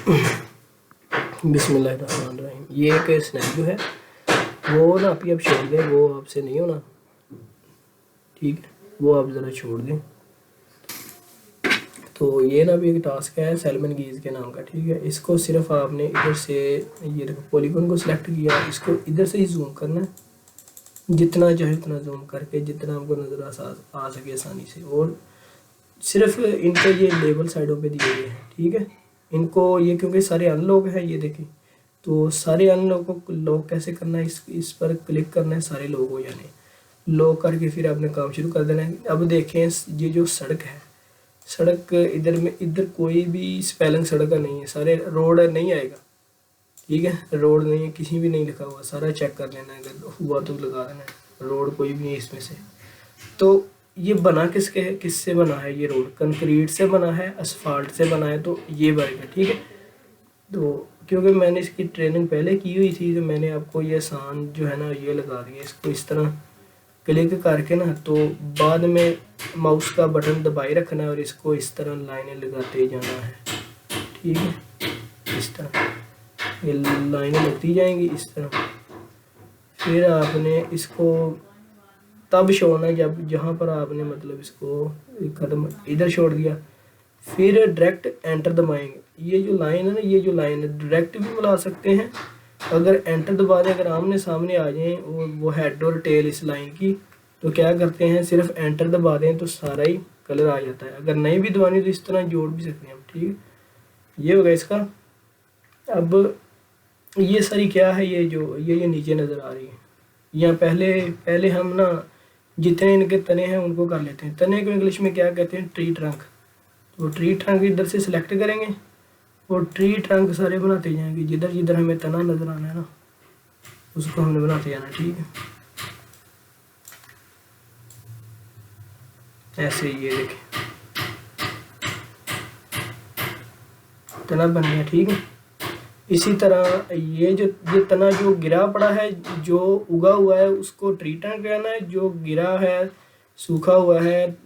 बिस्मिल्लाहिर्रहमानिर्रहीम। ये एक स्नैप जो है वो ना आप छोड़ दें, वो आपसे नहीं होना, ठीक है, वो आप ज़रा छोड़ दें। तो ये ना भी एक टास्क है सैलमन गीज़ के नाम का, ठीक है। इसको सिर्फ आपने इधर से ये देखो पॉलीगॉन को सिलेक्ट किया, इसको इधर से ही जूम करना है, जितना चाहे उतना जूम करके जितना आपको नज़र आ सके आसानी से। और सिर्फ इनके ये लेबल साइडों पे दिए गए हैं, ठीक है। इनको ये क्योंकि सारे अनलॉक है, ये देखें, तो सारे अनलॉक को लॉक कैसे करना है, इस पर क्लिक करना है, सारे लॉक हो जाने, लॉक करके फिर आपने काम शुरू कर देना है। अब देखें ये जो सड़क है, सड़क इधर कोई भी स्पेलिंग सड़क का नहीं है, सारे रोड नहीं आएगा, ठीक है, रोड नहीं है, किसी भी नहीं लिखा हुआ, सारा चेक कर लेना है, अगर हुआ तो लगा देना है, रोड कोई भी नहीं है इसमें से। तो ये बना किससे बना है, ये रोड कंक्रीट से बना है, असफाल्ट से बना है, तो ये बनेगा, ठीक है। तो क्योंकि मैंने इसकी ट्रेनिंग पहले की हुई थी, तो मैंने आपको ये आसान जो है ना ये लगा दिया, इसको इस तरह क्लिक करके ना, तो बाद में माउस का बटन दबाए रखना है और इसको इस तरह लाइनें लगाते जाना है, ठीक है। इस तरह ये लाइनें लगती जाएंगी इस तरह। फिर आपने इसको तब छोड़ना है जब जहाँ पर आपने मतलब इसको कदम इधर छोड़ दिया, फिर डायरेक्ट एंटर दबाएंगे। ये जो लाइन है ना, ये जो लाइन है डायरेक्ट भी बुला सकते हैं, अगर एंटर दबा दें, अगर आमने सामने आ जाएं और वो हेड और टेल इस लाइन की, तो क्या करते हैं सिर्फ एंटर दबा दें तो सारा ही कलर आ जाता है। अगर नहीं भी दबानी तो इस तरह जोड़ भी सकते हैं हम, ठीक है। ये होगा इसका। अब ये सारी क्या है, ये जो ये नीचे नज़र आ रही है, यहाँ पहले हम ना जितने इनके तने हैं उनको कर लेते हैं। तने को इंग्लिश में क्या कहते हैं, ट्री ट्रंक। तो ट्री ट्रंक इधर से सिलेक्ट करेंगे और ट्री ट्रंक सारे बनाते जाएंगे, जिधर जिधर हमें तना नज़र आना है ना उसको हमने बनाते जाना, ठीक है। ऐसे ये देखें तना बन गया, ठीक है। इसी तरह ये तना जो गिरा पड़ा है, जो उगा हुआ है उसको ट्री ट्रंक कहना है, जो गिरा है सूखा हुआ है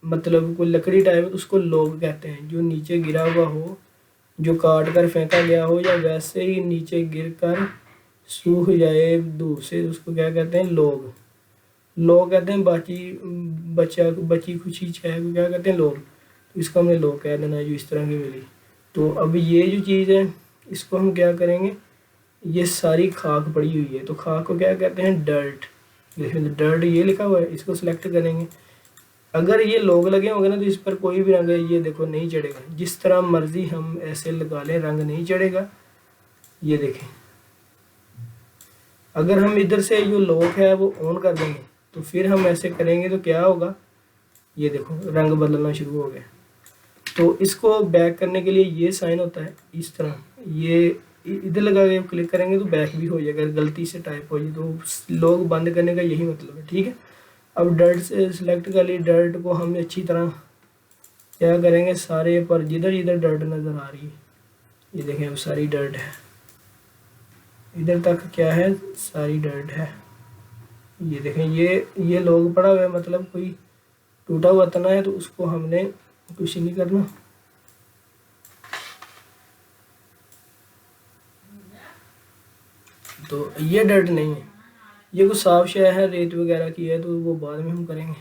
मतलब कोई लकड़ी टाइप उसको लोग कहते हैं। जो नीचे गिरा हुआ हो, जो काट कर फेंका गया हो या वैसे ही नीचे गिर कर सूख जाए धूप से, उसको क्या कहते हैं, लोग कहते हैं। बची कुछ चीज़ है को क्या कहते हैं, लोग। तो इसको हमने लोग कह देना है जो इस तरह की मिली। तो अब ये जो चीज़ है इसको हम क्या करेंगे, ये सारी खाक पड़ी हुई है, तो खाक को क्या कहते हैं, डर्ट। डर्ट ये लिखा हुआ है, इसको सिलेक्ट करेंगे। अगर ये लोग लगे होंगे ना तो इस पर कोई भी रंग ये देखो नहीं चढ़ेगा, जिस तरह मर्जी हम ऐसे लगा लें रंग नहीं चढ़ेगा। ये देखें, अगर हम इधर से जो लॉक है वो ऑन कर देंगे तो फिर हम ऐसे करेंगे तो क्या होगा, ये देखो रंग बदलना शुरू हो गया। तो इसको बैक करने के लिए ये साइन होता है इस तरह, ये इधर लगा के क्लिक करेंगे तो बैक भी हो जाएगा, गलती से टाइप हो जाए तो लॉक बंद करने का यही मतलब है, ठीक है। अब डर्ट से सिलेक्ट कर ली, डर्ट को हम अच्छी तरह क्या करेंगे, सारे पर जिधर जिधर डर्ट नज़र आ रही है ये देखें अब सारी डर्ट है, इधर तक क्या है सारी डर्ट है। ये देखें ये लोग पड़ा हुआ है, मतलब कोई टूटा हुआ तना है तो उसको हमने कुछ नहीं करना। तो ये डर्ट नहीं है, ये कुछ साफ शय है, रेत वगैरह की है तो वो बाद में हम करेंगे।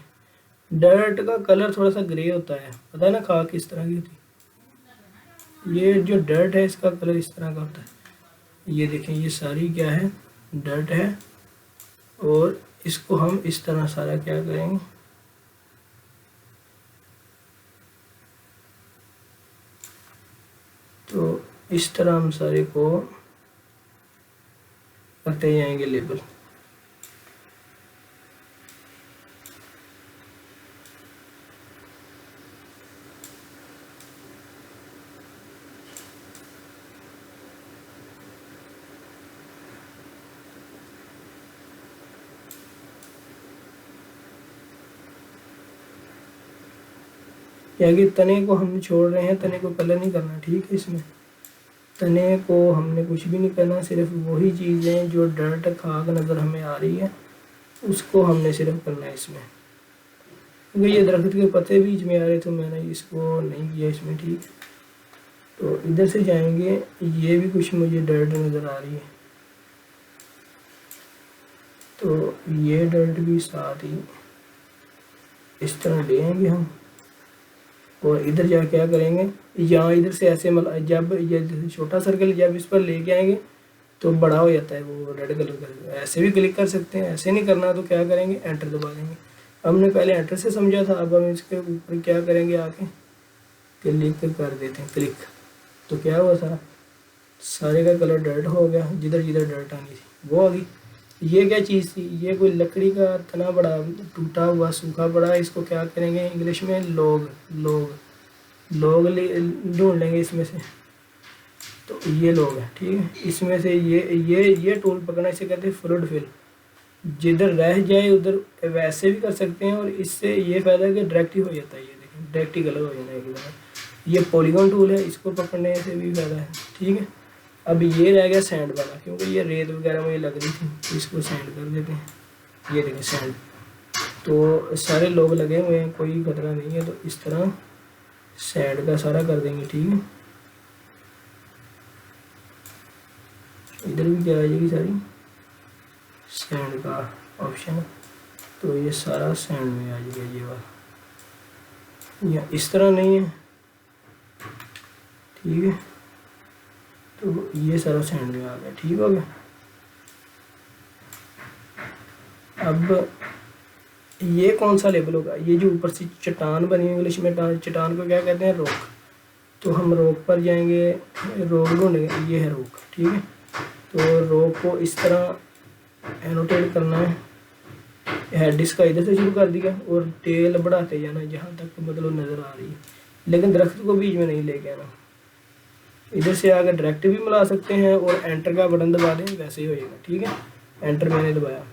डर्ट का कलर थोड़ा सा ग्रे होता है, पता है ना खाक किस तरह की होती है। ये जो डर्ट है इसका कलर इस तरह का होता है। ये देखें ये सारी क्या है, डर्ट है। और इसको हम इस तरह सारा क्या करेंगे, तो इस तरह हम सारे को करते जाएंगे लेबल। क्या कि तने को हम छोड़ रहे हैं, तने को कलर नहीं करना, ठीक है। इसमें तने को हमने कुछ भी नहीं करना, सिर्फ वही चीज़ें जो डर्ट खाक नज़र हमें आ रही है उसको हमने सिर्फ करना है इसमें। क्योंकि ये दरख्त के पत्ते बीच में आ रहे तो मैंने इसको नहीं किया इसमें, ठीक। तो इधर से जाएंगे, ये भी कुछ मुझे डर्ट नज़र आ रही है, तो ये डर्ट भी साथ ही इस तरह लेंगे हम। और इधर जा क्या करेंगे, यहाँ इधर से ऐसे मतलब जब ये छोटा सर्कल जब इस पर लेके आएंगे तो बड़ा हो जाता है वो रेड कलर का। ऐसे भी क्लिक कर सकते हैं, ऐसे नहीं करना तो क्या करेंगे, एंटर दबा देंगे। हमने पहले एंटर से समझा था, अब हम इसके ऊपर क्या करेंगे, आके क्लिक कर देते हैं क्लिक। तो क्या हुआ, सारे का कलर डर्ट हो गया, जिधर जिधर डर्ट आनी थी वो आ गई। ये क्या चीज़ थी, ये कोई लकड़ी का तना बड़ा टूटा हुआ सूखा पड़ा, इसको क्या करेंगे इंग्लिश में, लोग लोग लोग ढूंढ लेंगे इसमें से। तो ये लोग है, ठीक है, इसमें से ये टूल पकड़ना, इसे कहते हैं फ्लूइड फिल। जिधर रह जाए उधर वैसे भी कर सकते हैं, और इससे ये फ़ायदा है कि डायरेक्ट ही हो जाता है। ये देखें डायरेक्ट ही कलर हो जाता है एक बार। ये पॉलीगॉन टूल है, इसको पकड़ने से भी फ़ायदा है, ठीक है। अब ये रह गया सैंड वाला, क्योंकि ये रेत वगैरह मुझे लग रही थी, तो इसको सैंड कर देते हैं। ये देखें सैंड, तो सारे लोग लगे हुए हैं, कोई खतरा नहीं है। तो इस तरह सैंड का सारा कर देंगे, ठीक है। इधर भी क्या आ जाएगी, सारी सैंड का ऑप्शन, तो ये सारा सैंड में आ जाएगा ये वाला। या इस तरह नहीं है, ठीक है, तो ये सारा सैंड में आ गया, ठीक हो गया। अब ये कौन सा लेबल होगा, ये जो ऊपर से चट्टान बनी है, इंग्लिश में चट्टान को क्या कहते हैं, रॉक। तो हम रॉक पर जाएंगे, रॉक ढूंढेंगे, ये है रॉक, ठीक है। तो रॉक को इस तरह एनोटेट करना है, हेड इसका इधर से शुरू कर दिया और टेल बढ़ाते जाना जहाँ तक मतलब नज़र आ रही है, लेकिन दरख्त को बीच में नहीं लेके आना। इधर से आगे डायरेक्ट भी मिला सकते हैं, और एंटर का बटन दबा दें, वैसे ही हो जाएगा, ठीक है। एंटर मैंने दबाया,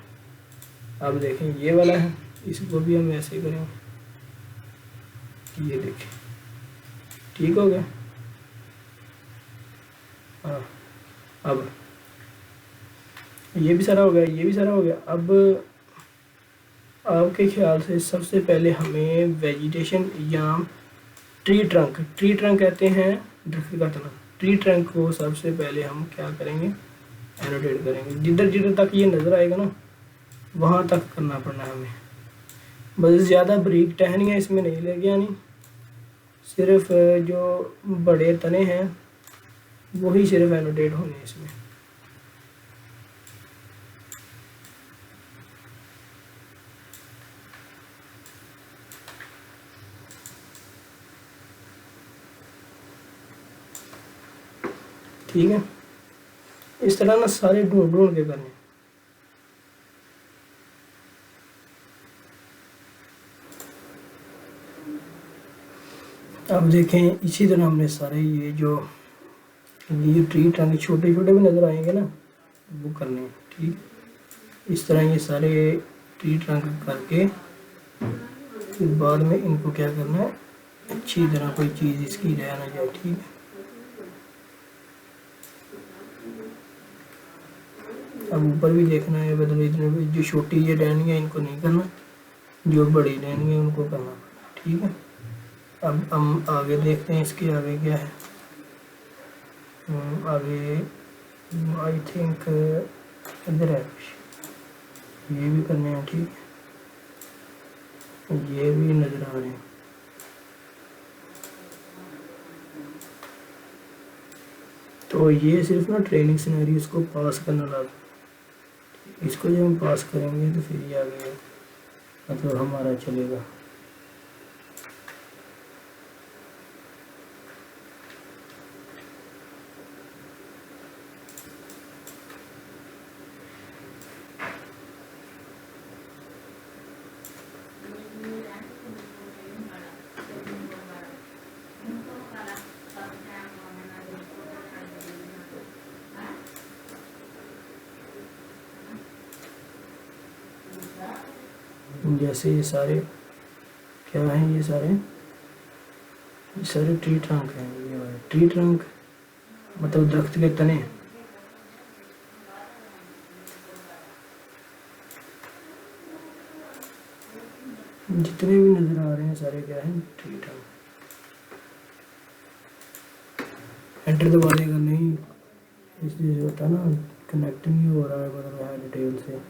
अब देखें ये वाला है, इसको भी हम ऐसे ही करेंगे, ये देखें, ठीक हो गया। हाँ, अब ये भी सारा हो गया, ये भी सारा हो गया। अब आपके ख्याल से सबसे पहले हमें वेजिटेशन या ट्री ट्रंक कहते हैं दरख्त का तना, ट्री ट्रंक को सबसे पहले हम क्या करेंगे, एनोटेट करेंगे। जिधर जिधर तक ये नज़र आएगा ना, वहाँ तक करना पड़ना है हमें। बस ज़्यादा बारीक टहनियाँ इसमें नहीं लेके आनी, सिर्फ जो बड़े तने हैं वही सिर्फ एनोटेट होने इसमें। ठीक है, इस तरह ना सारे ढूंढ ढूंढ के करने। अब देखें इसी तरह हमने सारे ये ट्री ट्रंक छोटे छोटे भी नज़र आएंगे ना, वो करने हैं, ठीक। इस तरह ये सारे ट्री ट्रंक करके फिर बाद में इनको क्या करना है, अच्छी तरह कोई चीज़ इसकी रह ना जाए, ठीक है। अब ऊपर भी देखना है, मतलब इतने जो छोटी ये डैनी है इनको नहीं करना, जो बड़ी डैनी है उनको करना, ठीक है। अब हम आगे देखते हैं, इसके आगे क्या है। आगे आई थिंक इधर है कुछ, ये भी करने हैं, ठीक है, ये भी नज़र आ रहे हैं। तो ये सिर्फ ना ट्रेनिंग सिनेरियो इसको पास करना लाजमी। इसको जब हम पास करेंगे तो फिर ये आगे मतलब हमारा चलेगा। जैसे ये सारे क्या हैं, ये सारे ट्री ट्रंक हैं। ये ट्री ट्रंक मतलब दरख्त के तने। जितने भी नज़र आ रहे हैं सारे क्या हैं, ट्री ट्रंक। एंटर दबा देगा, नहीं इसलिए जो होता है ना कनेक्ट नहीं हो रहा है मतलब है डिटेल से।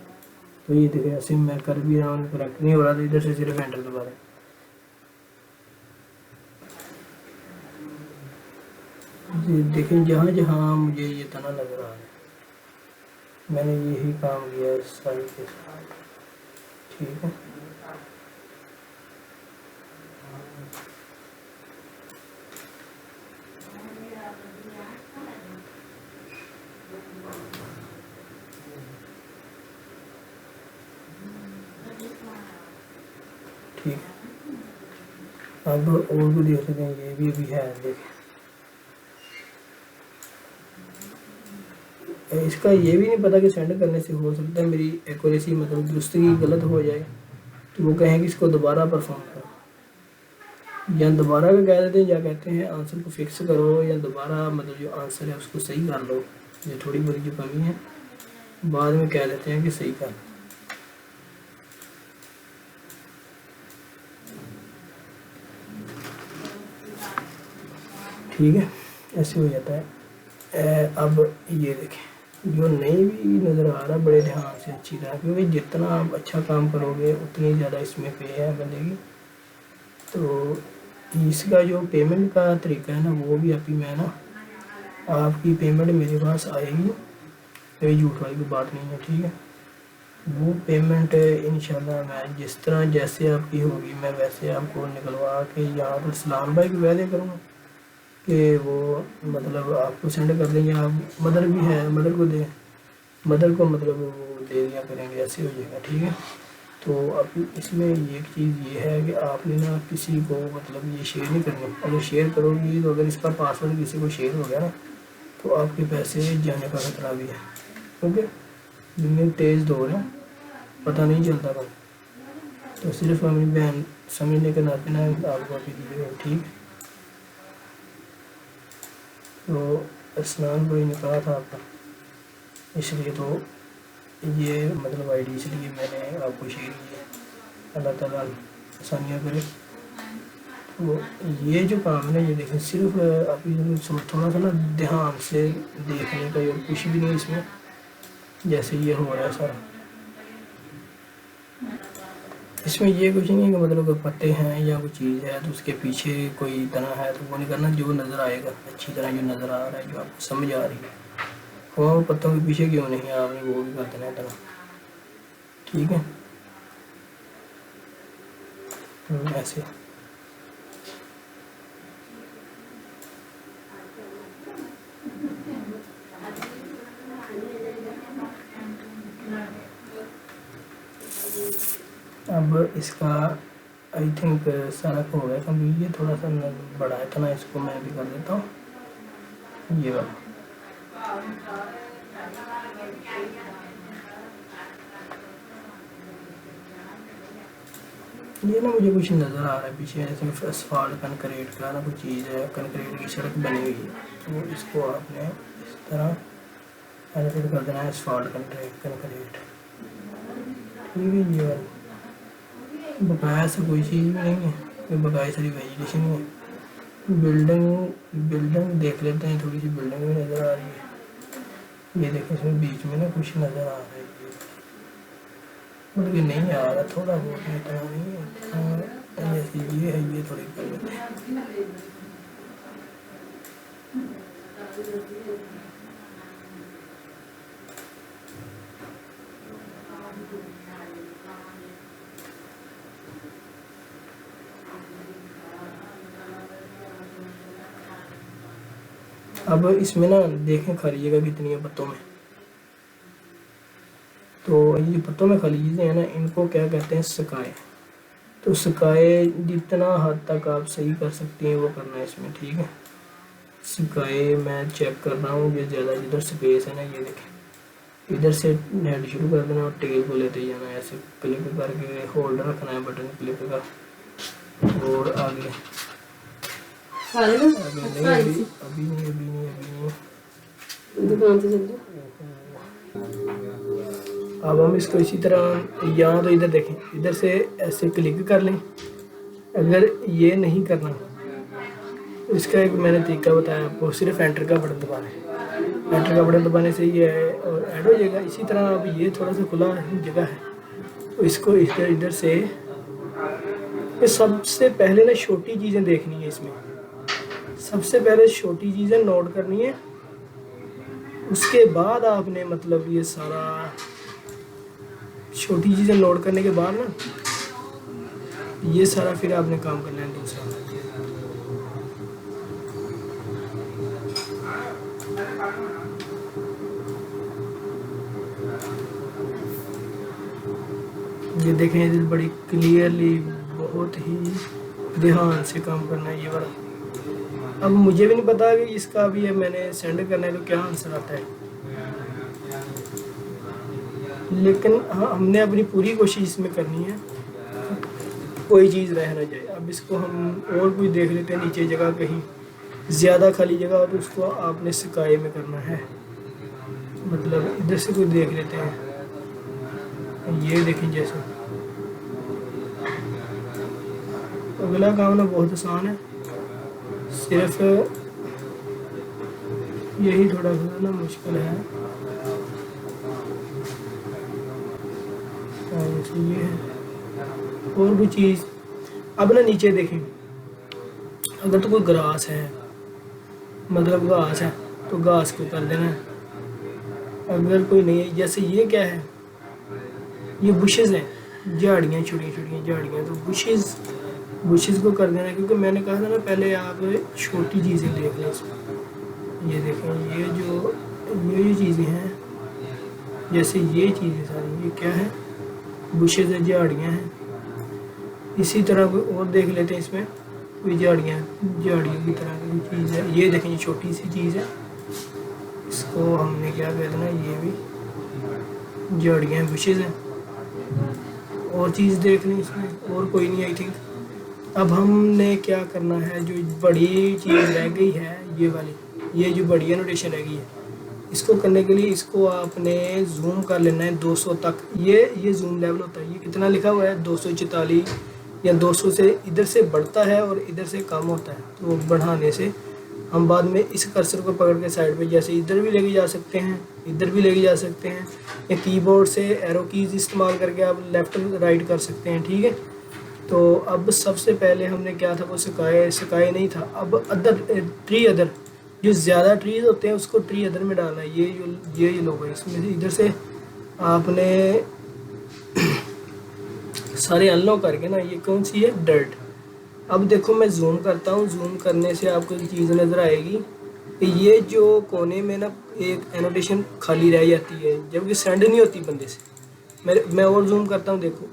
तो ये देखें ऐसे मैं कर भी रहा हूँ, कनेक्ट नहीं हो रहा, तो इधर से सिर्फ एंटर दबा दें। जी देखें जहाँ जहाँ मुझे ये तना लग रहा है मैंने यही काम किया इस साइड के साथ, ठीक है। ठीक है, अब और भी देख लेते हैं, ये भी अभी है देखें। इसका ये भी नहीं पता कि सेंड करने से हो सकता है मेरी एक्यूरेसी मतलब दुरुस्ती गलत हो जाए, तो वो कहें कि इसको दोबारा परफॉर्म करो, या दोबारा का कह देते हैं, या कहते हैं आंसर को फिक्स करो, या दोबारा मतलब जो आंसर है उसको सही कर लो, ये थोड़ी बहुत जो कमी है बाद में कह देते हैं कि सही कर। ठीक है, ऐसे हो जाता है। अब ये देखें जो नहीं भी नज़र आ रहा बड़े ध्यान से अच्छी तरह, क्योंकि जितना आप अच्छा काम करोगे उतनी ज़्यादा इसमें पे है बनेगी। तो इसका जो पेमेंट का तरीका है ना वो भी अभी मैं ना आपकी पेमेंट मेरे पास आएगी, कोई झूठ वाली कोई बात नहीं है, ठीक है। वो पेमेंट इंशाल्लाह मैं जिस तरह जैसे आपकी होगी मैं वैसे आपको निकलवा के यहाँ पर सलाम भाई को वादे करूँगा कि वो मतलब आपको सेंड कर देंगे। आप मदर भी है, मदर को दे, मदर को मतलब वो दे दिया करेंगे, ऐसे हो जाएगा, ठीक है। तो अब इसमें एक चीज़ ये है कि आपने ना किसी को मतलब ये शेयर नहीं करनी, अगर शेयर करोगी तो अगर इसका पासवर्ड किसी को शेयर हो गया ना तो आपके पैसे जाने का खतरा भी है, क्योंकि दुनिया तेज़ दौर है, पता नहीं चलता कब। तो सिर्फ अपनी बहन समझने के नाते ना आपको अभी दिए हो, ठीक है। तो स्नान कोई ने कहा था आपका, इसलिए तो ये मतलब आईडी इसलिए मैंने आपको शेयर किया, अल्लाह ताला आसानियाँ करे। तो ये जो काम है ना ये देखें सिर्फ अभी थोड़ा सा ना ध्यान से देखने का, और कुछ भी नहीं इसमें, जैसे ये हो रहा है सारा इसमें ये कुछ नहीं है कि मतलब कोई पत्ते हैं या कोई चीज़ है तो उसके पीछे कोई तना है, तो वो नहीं करना, जो नज़र आएगा अच्छी तरह जो नज़र आ रहा है जो आपको समझ आ रही है, वो पत्तों के पीछे क्यों नहीं है आपने वो भी कर देना है तना, ठीक है। ऐसे अब इसका आई थिंक सारा हो गया क्योंकि ये थोड़ा सा बड़ा है था ना, इसको मैं भी कर देता हूँ ये वाला। ये ना मुझे कुछ नज़र आ रहा है पीछे, जैसे असफाल्ट कंक्रीट का ना कुछ चीज़ है, कंक्रीट की सड़क बनी हुई है, तो इसको आपने इस तरह एडिट कर देना है, असफाल्ट कंक्रीट, ठीक है। ये वाला बकाया से कोई चीज़ भी नहीं है, कोई बकाया सारी वेजिटेशन है। बिल्डिंग देख लेते हैं, थोड़ी सी बिल्डिंग भी नज़र आ रही है, ये देखें इसमें बीच में ना कुछ नज़र आ रहा है, मतलब कि नहीं आ रहा, थोड़ा बहुत है, इतना नहीं है, जैसे ये है ये थोड़ी कर लेते हैं। अब इसमें ना देखें खरीजिएगा कितनी है पत्तों में, तो ये पत्तों में खाली चीज़ें हैं ना इनको क्या कहते हैं सकाए, तो सकाए जितना हद तक आप सही कर सकती हैं वो करना है इसमें, ठीक है। सकाए मैं चेक कर रहा हूँ, ये ज़्यादा जिधर स्पेस है ना ये देखें, इधर से हेड शुरू कर देना और टेल को लेते जाना, ऐसे क्लिक करके होल्ड रखना है बटन क्लिक का, और आगे अभी नहीं दुकान से चल अब हम इसको इसी तरह यहाँ तो इधर देखें, इधर से ऐसे क्लिक कर लें, अगर ये नहीं करना इसका एक मैंने तरीका बताया आपको, सिर्फ एंटर का बटन दबाना है। एंटर का बटन दबाने से ये है और ऐड हो जाएगा। इसी तरह अब ये थोड़ा सा खुला जगह है तो इसको इधर इधर से, ये सबसे पहले ना छोटी चीज़ें देखनी है इसमें, सबसे पहले छोटी चीज़ें नोट करनी है। उसके बाद आपने मतलब ये सारा छोटी चीज़ें नोट करने के बाद ना ये सारा फिर आपने काम करना है दूसरा। ये देखें इधर बड़ी क्लियरली, बहुत ही ध्यान से काम करना है ये वाला। अब मुझे भी नहीं पता कि इसका भी है मैंने सेंड करना है तो क्या आंसर आता है, लेकिन हाँ हमने अपनी पूरी कोशिश इसमें करनी है, कोई चीज़ रह ना जाए। अब इसको हम और कुछ देख लेते हैं, नीचे जगह कहीं ज़्यादा खाली जगह हो तो उसको आपने स्काई में करना है, मतलब इधर से कोई देख लेते हैं। ये देखें जैसे अगला काम ना बहुत आसान है, सिर्फ यही थोड़ा सा ना मुश्किल है। जैसे ये है और भी चीज़। अब ना नीचे देखें, अगर तो कोई ग्रास है, मतलब घास है तो घास को कर देना है। अगर कोई नहीं है, जैसे ये क्या है, ये बुशेस हैं, झाड़ियाँ, छोटी छोटी झाड़ियाँ, तो बुशेस को कर देना है। क्योंकि मैंने कहा था ना पहले आप छोटी चीज़ें देख लें इसमें। ये देखें ये चीज़ें हैं, जैसे ये चीज़ें सारी, ये क्या है, बुशेस है, झाड़ियाँ हैं। इसी तरह कोई और देख लेते हैं इसमें, कोई झाड़ियाँ की तरह की चीज़ है। ये देखें ये छोटी सी चीज़ है, इसको हमने क्या कह देना, ये भी झाड़ियाँ बुशेस हैं। और चीज़ देख लें इसमें, और कोई नहीं आई थिंक। अब हमने क्या करना है, जो बड़ी चीज़ रह गई है ये वाली, ये जो बड़ी एनोटेशन रह गई है, इसको करने के लिए इसको आपने जूम कर लेना है 200 तक। ये जूम लेवल होता है, ये कितना लिखा हुआ है 244 या 200 से इधर से बढ़ता है और इधर से कम होता है। तो बढ़ाने से हम बाद में इस कर्सर को पकड़ के साइड पे जैसे इधर भी लेके जा सकते हैं, इधर भी लेके जा सकते हैं, या कीबोर्ड से एरो कीज इस्तेमाल करके आप लेफ़्ट राइट कर सकते हैं, ठीक है। तो अब सबसे पहले हमने क्या था, वो स्काई नहीं था। अब ट्री अदर, जो ज़्यादा ट्रीज होते हैं उसको ट्री अदर में डालना है। ये लोग है, इसमें से इधर से आपने सारे अनलॉक करके ना, ये कौन सी है, डर्ट। अब देखो मैं जूम करता हूँ, जूम करने से आपको एक चीज़ नज़र आएगी कि ये जो कोने में ना एक एनोटेशन खाली रह जाती है, जबकि सेंड नहीं होती बंदे से। मैं और जूम करता हूँ, देखो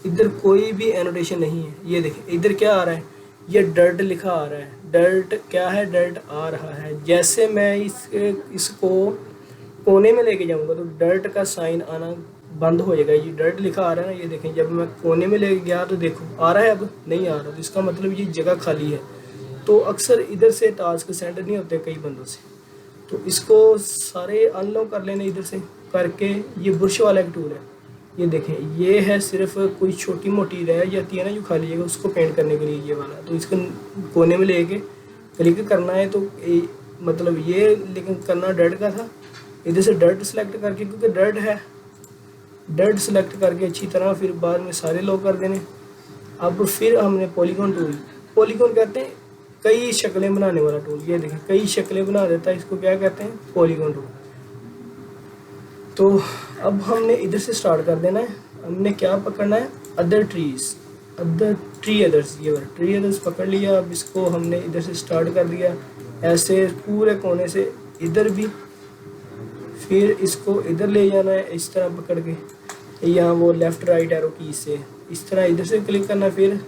इधर कोई भी एनोटेशन नहीं है। ये देखें इधर क्या आ रहा है, ये डर्ट लिखा आ रहा है। डर्ट क्या है, डर्ट आ रहा है। जैसे मैं इसको कोने में लेके जाऊंगा तो डर्ट का साइन आना बंद हो जाएगा। ये डर्ट लिखा आ रहा है ना, ये देखें जब मैं कोने में लेके गया तो देखो आ रहा है, अब नहीं आ रहा, तो इसका मतलब ये जगह खाली है। तो अक्सर इधर से टास्क सेंड नहीं होते कई बंदों से, तो इसको सारे अनलॉक कर लेने इधर से करके। ये बुरश वाला एक टूल है, ये देखें ये है, सिर्फ कोई छोटी मोटी रह जाती है ना जो खाली जगह, उसको पेंट करने के लिए ये वाला। तो इसको कोने में लेके क्लिक करना है, तो मतलब ये लेकिन करना डर्ट का था। इधर से डर्ट सेलेक्ट करके, क्योंकि डर्ट है, डर्ट सेलेक्ट करके अच्छी तरह फिर बाद में सारे लॉक कर देने। अब फिर हमने पॉलीगॉन टूल, पॉलीगॉन कहते हैं कई शक्लें बनाने वाला टूल। ये देखें कई शक्लें बना देता है, इसको क्या कहते हैं, पॉलीगॉन टूल। तो अब हमने इधर से स्टार्ट कर देना है। हमने क्या पकड़ना है, other trees, other tree others, ये वाला ट्री अदर्स पकड़ लिया। अब इसको हमने इधर से स्टार्ट कर दिया, ऐसे पूरे कोने से इधर भी, फिर इसको इधर ले जाना है इस तरह पकड़ के, यहाँ वो लेफ़्ट राइट एरो की से इस तरह इधर से क्लिक करना, फिर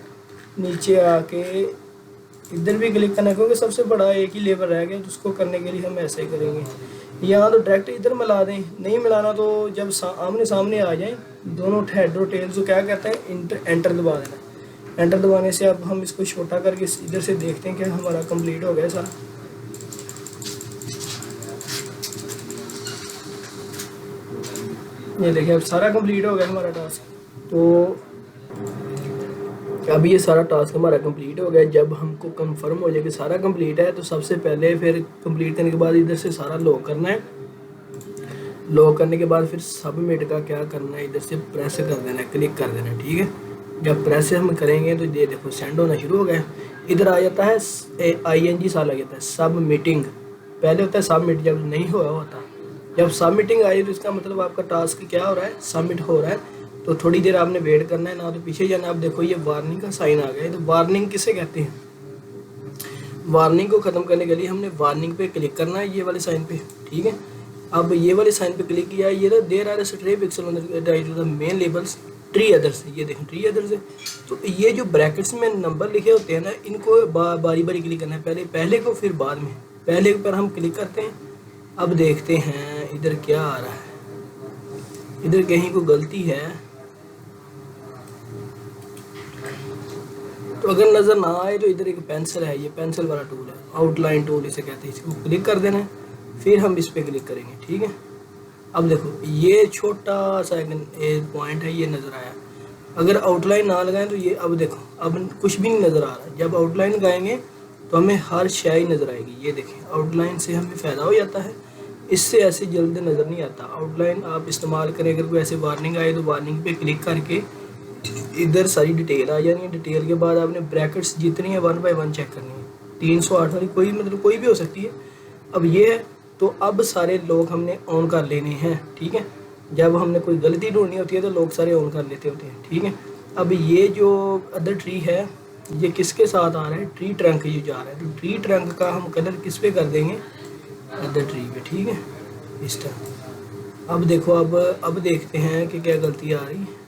नीचे आके इधर भी क्लिक करना, क्योंकि सबसे बड़ा एक ही लेबर रह गया, तो उसको करने के लिए हम ऐसे ही करेंगे। यहाँ तो डायरेक्ट इधर मिला दें, नहीं मिलाना तो जब आमने सामने आ जाए दोनों हेड और टेल, तो क्या कहते हैं, एंटर दबा देना। एंटर दबाने से अब हम इसको छोटा करके इधर से देखते हैं कि हमारा कंप्लीट हो गया सारा। ये देखिए अब सारा कंप्लीट हो गया हमारा टास्क। तो अब ये सारा टास्क हमारा कंप्लीट हो गया। जब हमको कंफर्म हो जाए कि सारा कंप्लीट है तो सबसे पहले फिर कंप्लीट करने के बाद इधर से सारा लॉक करना है। लॉक करने के बाद फिर सबमिट का क्या करना है, इधर से प्रेस कर देना है, क्लिक कर देना है, ठीक है। जब प्रेस हम करेंगे तो ये देखो सेंड होना शुरू हो गया। इधर आ जाता है ING सा लग जाता है सबमिटिंग। पहले होता है सबमिट, जब नहीं हुआ होता। जब सबमिटिंग आई तो इसका मतलब आपका टास्क क्या हो रहा है, सबमिट हो रहा है। तो थोड़ी देर आपने वेट करना है, ना तो पीछे जाना। आप देखो ये वार्निंग का साइन आ गया है। तो वार्निंग किसे कहते हैं, वार्निंग को ख़त्म करने के लिए हमने वार्निंग पे क्लिक करना है, ये वाले साइन पे, ठीक है। अब ये वाले साइन पे क्लिक किया, ये ना there are stray pixels on the main labels tree others, ये देखें ट्री अदर्स है। तो ये जो ब्रैकेट्स में नंबर लिखे होते हैं ना, इनको बारी बारी क्लिक करना है, पहले को फिर बाद में। पहले पर हम क्लिक करते हैं। अब देखते हैं इधर क्या आ रहा है, इधर कहीं को गलती है तो अगर नज़र ना आए तो इधर एक पेंसिल है, ये पेंसिल वाला टूल है, आउटलाइन टूल इसे कहते हैं। इसको क्लिक कर देना है, फिर हम इस पर क्लिक करेंगे, ठीक है। अब देखो ये छोटा सा एक पॉइंट है, ये नज़र आया। अगर आउटलाइन ना लगाएं तो ये, अब देखो अब कुछ भी नहीं नज़र आ रहा। जब आउटलाइन लगाएंगे तो हमें हर शय नज़र आएगी। ये देखें आउटलाइन से हमें फ़ायदा हो जाता है, इससे ऐसे जल्द नज़र नहीं आता। आउटलाइन आप इस्तेमाल करें, अगर कोई ऐसे वार्निंग आए तो वार्निंग पे क्लिक करके इधर सारी डिटेल आ जानी है। डिटेल के बाद आपने ब्रैकेट्स जितनी है 1 बाय 1 चेक करनी है। 308 वाली कोई मतलब कोई भी हो सकती है। अब ये है, तो अब सारे लोग हमने ऑन कर लेने हैं, ठीक है। जब हमने कोई गलती ढूंढनी होती है तो लोग सारे ऑन कर लेते होते हैं, ठीक है। अब ये जो अदर ट्री है ये किसके साथ आ रहा है, ट्री ट्रंक ये जा रहा है। तो ट्री ट्रंक का हम कलर किस पे कर देंगे, अदर ट्री पे, ठीक है, इस तरह। अब देखो अब देखते हैं कि क्या गलती आ रही है।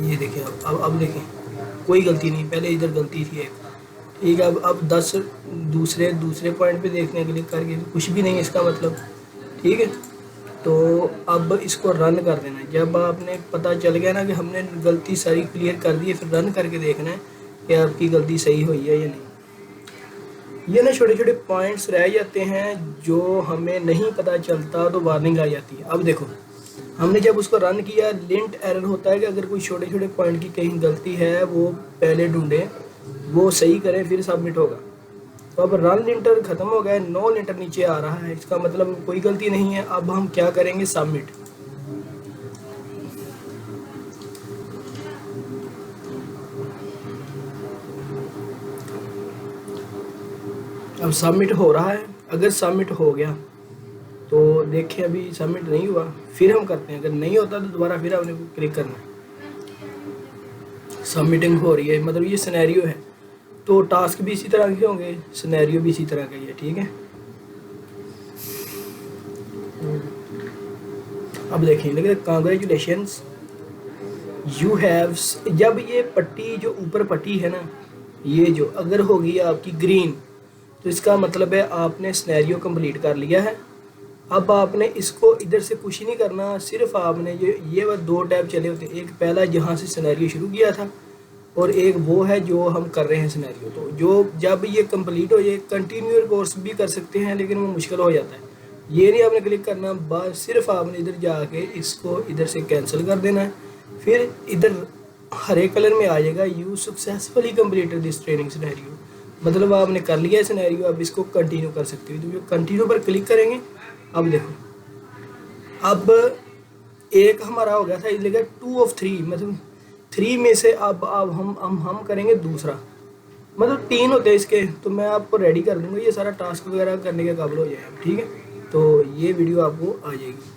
ये देखिए अब देखें कोई गलती नहीं, पहले इधर गलती थी एक, ठीक है। अब 10 दूसरे पॉइंट पे देखने के लिए करके कुछ भी नहीं इसका मतलब, ठीक है। तो अब इसको रन कर देना है। जब आपने पता चल गया ना कि हमने गलती सारी क्लियर कर दी है, फिर रन करके देखना है कि आपकी गलती सही हुई है या नहीं। ये ना छोटे छोटे पॉइंट्स रह जाते हैं जो हमें नहीं पता चलता, तो वार्निंग आ जाती है। अब देखो हमने जब उसको रन किया, लिंट एरर होता है कि अगर कोई छोटे छोटे पॉइंट की कहीं गलती है वो पहले ढूंढें, वो सही करें, फिर सबमिट होगा। तो अब रन लिंटर ख़त्म हो गया, नो लिंटर नीचे आ रहा है, इसका मतलब कोई गलती नहीं है। अब हम क्या करेंगे, सबमिट। अब सबमिट हो रहा है। अगर सबमिट हो गया तो देखें अभी सबमिट नहीं हुआ, फिर हम करते हैं। अगर नहीं होता तो दोबारा फिर आपने क्लिक करना है। सबमिटिंग हो रही है, मतलब ये सिनेरियो है। तो टास्क भी इसी तरह के होंगे, सिनेरियो भी इसी तरह का ही है, ठीक है। अब देखिए लेकिन कांग्रेचुलेशंस यू हैव, जब ये पट्टी जो ऊपर पट्टी है ना, ये जो अगर होगी आपकी ग्रीन, तो इसका मतलब है आपने सिनेरियो कंप्लीट कर लिया है। अब आपने इसको इधर से कुछ नहीं करना, सिर्फ आपने ये 2 टैब चले होते हैं। एक पहला जहाँ से सिनेरियो शुरू किया था, और एक वो है जो हम कर रहे हैं सिनेरियो। तो जो जब ये कंप्लीट हो जाए, कंटिन्यू कोर्स भी कर सकते हैं, लेकिन वो मुश्किल हो जाता है। ये नहीं आपने क्लिक करना, बस सिर्फ आपने इधर जाके इसको इधर से कैंसिल कर देना है। फिर इधर हरे कलर में आ जाएगा you successfully completed this training scenario, मतलब आपने कर लिया है सिनेरियो, अब इसको कंटिन्यू कर सकते हो। तो जो कंटिन्यू पर क्लिक करेंगे, अब देखो अब एक हमारा हो गया था, इसलिए 2 of 3, मतलब 3 में से अब हम करेंगे दूसरा, मतलब 3 होते हैं इसके। तो मैं आपको रेडी कर दूंगा, ये सारा टास्क वगैरह करने के काबिल हो जाएगा, ठीक है। तो ये वीडियो आपको आ जाएगी।